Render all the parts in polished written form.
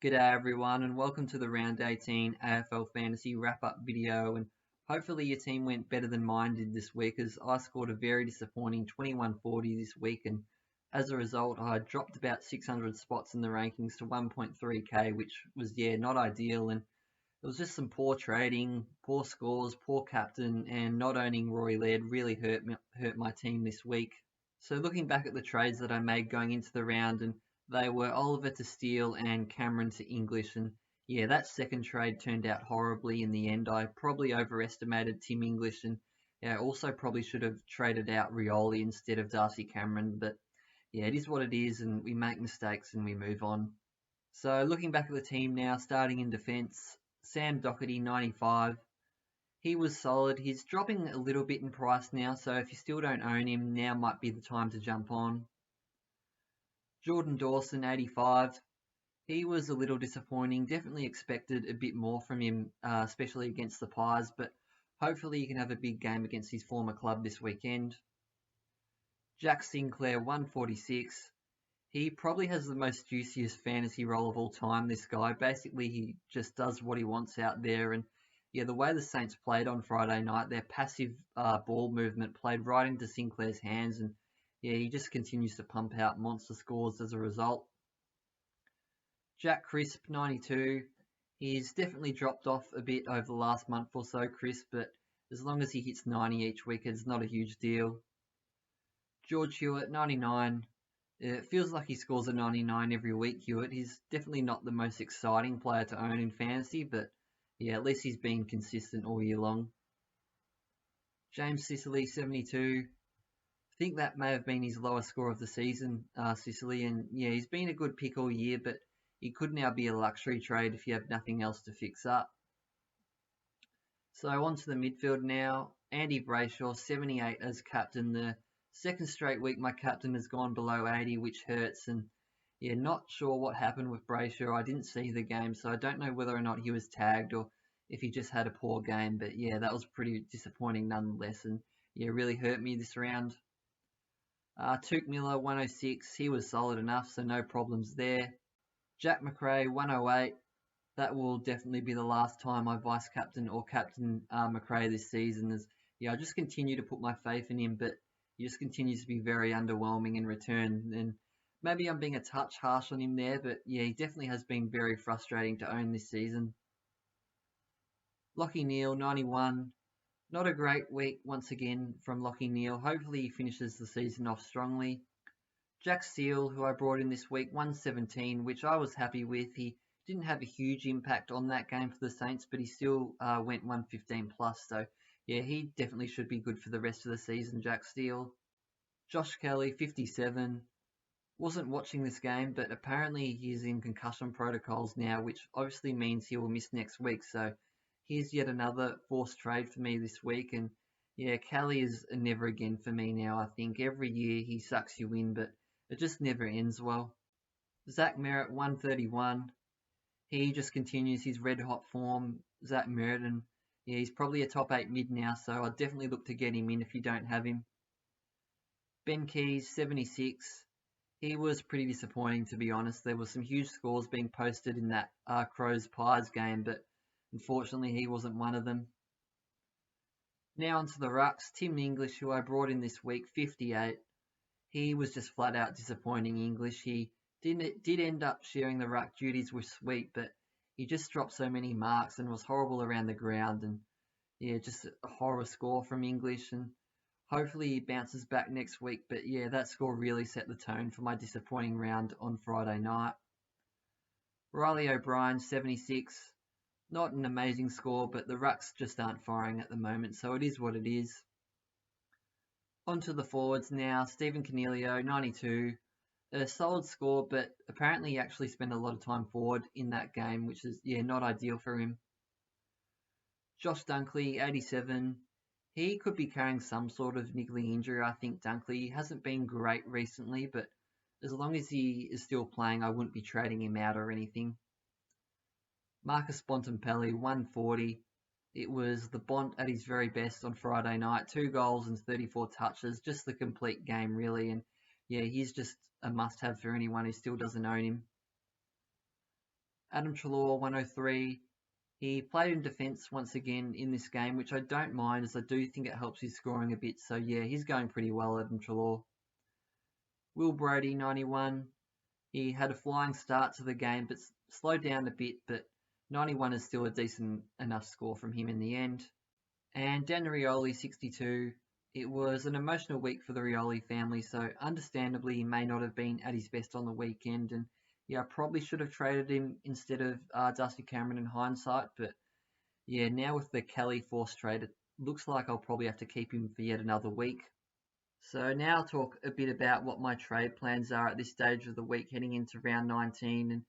G'day everyone and welcome to the Round 18 AFL Fantasy wrap-up video, and hopefully your team went better than mine did this week, as I scored a very disappointing 2140 this week, and as a result I dropped about 600 spots in the rankings to 1.3k, which was not ideal, and it was just some poor trading, poor scores, poor captain, and not owning Rory Laird really hurt my team this week. So looking back at the trades that I made going into the round, and they were Oliver to Steele and Cameron to English, and that second trade turned out horribly in the end. I probably overestimated Tim English, and also probably should have traded out Rioli instead of Darcy Cameron, but it is what it is, and we make mistakes and we move on. So looking back at the team now, starting in defence, Sam Doherty, 95. He was solid. He's dropping a little bit in price now, so if you still don't own him, now might be the time to jump on. Jordan Dawson, 85. He was a little disappointing. Definitely expected a bit more from him, especially against the Pies, but hopefully he can have a big game against his former club this weekend. Jack Sinclair, 146. He probably has the most juiciest fantasy role of all time, this guy. Basically, he just does what he wants out there, and the way the Saints played on Friday night, their passive ball movement played right into Sinclair's hands, and he just continues to pump out monster scores as a result. Jack Crisp, 92. He's definitely dropped off a bit over the last month or so, Crisp, but as long as he hits 90 each week, it's not a huge deal. George Hewitt, 99. It feels like he scores a 99 every week, Hewitt. He's definitely not the most exciting player to own in fantasy, but at least he's been consistent all year long. James Sicily, 72. I think that may have been his lowest score of the season, Sicily, and he's been a good pick all year, but he could now be a luxury trade if you have nothing else to fix up. So on to the midfield now. Andy Brayshaw, 78 as captain. The second straight week my captain has gone below 80, which hurts, and not sure what happened with Brayshaw. I didn't see the game, so I don't know whether or not he was tagged or if he just had a poor game, but that was pretty disappointing nonetheless, and really hurt me this round. Tuke Miller, 106. He was solid enough, so no problems there. Jack Macrae, 108. That will definitely be the last time I vice captain or captain Macrae this season. As I just continue to put my faith in him, but he just continues to be very underwhelming in return. And maybe I'm being a touch harsh on him there, but he definitely has been very frustrating to own this season. Lachie Neale, 91. Not a great week once again from Lachie Neale. Hopefully he finishes the season off strongly. Jack Steele, who I brought in this week, 117, which I was happy with. He didn't have a huge impact on that game for the Saints, but he still went 115 plus. So he definitely should be good for the rest of the season, Jack Steele. Josh Kelly, 57. Wasn't watching this game, but apparently he's in concussion protocols now, which obviously means he will miss next week. So here's yet another forced trade for me this week. And Kelly is a never again for me now, I think. Every year he sucks you in, but it just never ends well. Zach Merritt, 131. He just continues his red-hot form, Zach Merritt, and he's probably a top 8 mid now, so I'd definitely look to get him in if you don't have him. Ben Keys, 76. He was pretty disappointing, to be honest. There were some huge scores being posted in that Crows-Pies game, but unfortunately he wasn't one of them. Now onto the rucks. Tim English, who I brought in this week, 58. He was just flat out disappointing English. He did end up sharing the ruck duties with Sweet, but he just dropped so many marks and was horrible around the ground, and just a horror score from English, and hopefully he bounces back next week, but that score really set the tone for my disappointing round on Friday night. Riley O'Brien, 76. Not an amazing score, but the rucks just aren't firing at the moment, so it is what it is. On to the forwards now. Stephen Coniglio, 92. A solid score, but apparently he actually spent a lot of time forward in that game, which is, not ideal for him. Josh Dunkley, 87. He could be carrying some sort of niggling injury, I think, Dunkley. He hasn't been great recently, but as long as he is still playing, I wouldn't be trading him out or anything. Marcus Bontempelli, 140. It was the Bont at his very best on Friday night. 2 goals and 34 touches. Just the complete game, really. And he's just a must-have for anyone who still doesn't own him. Adam Treloar, 103. He played in defence once again in this game, which I don't mind as I do think it helps his scoring a bit. So yeah, he's going pretty well, Adam Treloar. Will Brodie, 91. He had a flying start to the game, but slowed down a bit. But 91 is still a decent enough score from him in the end. And Dan Rioli, 62. It was an emotional week for the Rioli family, so understandably he may not have been at his best on the weekend. And yeah, I probably should have traded him instead of Dusty Cameron in hindsight. But yeah, now with the Kelly forced trade, it looks like I'll probably have to keep him for yet another week. So now I'll talk a bit about what my trade plans are at this stage of the week heading into round 19. And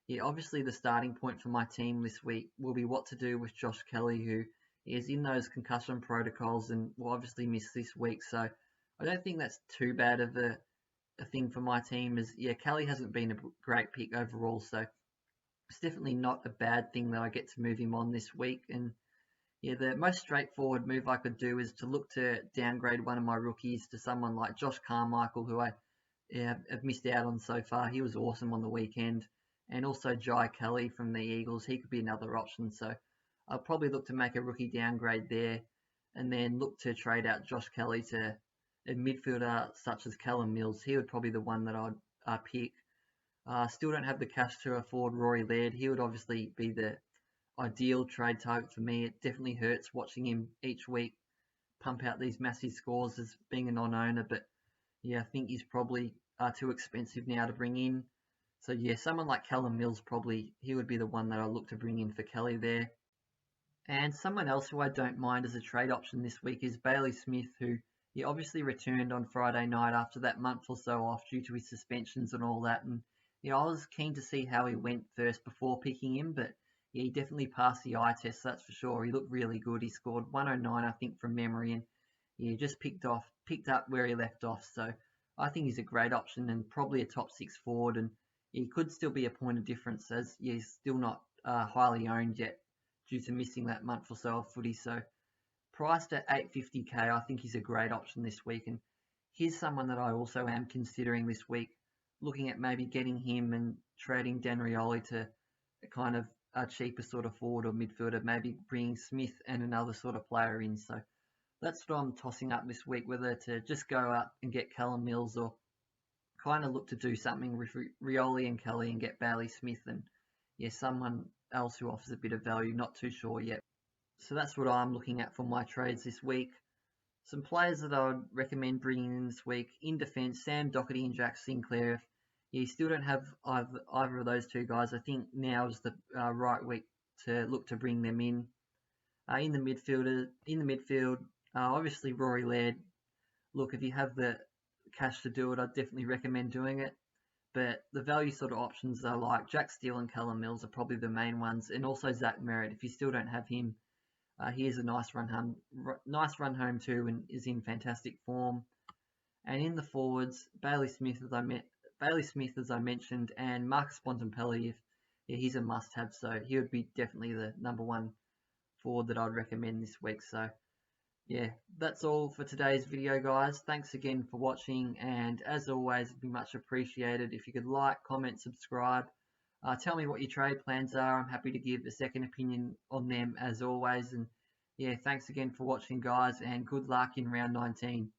yeah, obviously the starting point for my team this week will be what to do with Josh Kelly, who is in those concussion protocols and will obviously miss this week. So I don't think that's too bad of a thing for my team as, yeah, Kelly hasn't been a great pick overall. So it's definitely not a bad thing that I get to move him on this week. And yeah, the most straightforward move I could do is to look to downgrade one of my rookies to someone like Josh Carmichael, who I have missed out on so far. He was awesome on the weekend. And also Jai Kelly from the Eagles. He could be another option. So I'll probably look to make a rookie downgrade there and then look to trade out Josh Kelly to a midfielder such as Callum Mills. He would probably be the one that I'd pick. Still don't have the cash to afford Rory Laird. He would obviously be the ideal trade target for me. It definitely hurts watching him each week pump out these massive scores as being a non-owner. But yeah, I think he's probably too expensive now to bring in. So yeah, someone like Callum Mills he would be the one that I look to bring in for Kelly there. And someone else who I don't mind as a trade option this week is Bailey Smith, who he obviously returned on Friday night after that month or so off due to his suspensions and all that. And I was keen to see how he went first before picking him, but yeah, he definitely passed the eye test, that's for sure. He looked really good. He scored 109, I think, from memory, and yeah, just picked up where he left off. So I think he's a great option and probably a top 6 forward, and he could still be a point of difference as he's still not highly owned yet due to missing that month or so of footy. So priced at 850k, I think he's a great option this week. And here's someone that I also am considering this week, looking at maybe getting him and trading Dan Rioli to a kind of a cheaper sort of forward or midfielder, maybe bringing Smith and another sort of player in. So that's what I'm tossing up this week, whether to just go out and get Callum Mills or kind of look to do something with Rioli and Kelly and get Bailey Smith and yeah, someone else who offers a bit of value. Not too sure yet. So that's what I'm looking at for my trades this week. Some players that I would recommend bringing in this week. In defence, Sam Doherty and Jack Sinclair. If you still don't have either of those two guys, I think now is the right week to look to bring them in. In the midfield, obviously Rory Laird. Look, if you have the cash to do it, I'd definitely recommend doing it. But the value sort of options are like Jack Steele and Callum Mills are probably the main ones, and also Zach Merritt. If you still don't have him, he has a nice run home too, and is in fantastic form. And in the forwards, Bailey Smith, as I mentioned, and Marcus Bontempelli. He's a must-have, so he would be definitely the number one forward that I'd recommend this week. So yeah, that's all for today's video, guys. Thanks again for watching, and as always, it'd be much appreciated if you could like, comment, subscribe. Tell me what your trade plans are. I'm happy to give a second opinion on them as always. And yeah, thanks again for watching, guys, and good luck in round 19.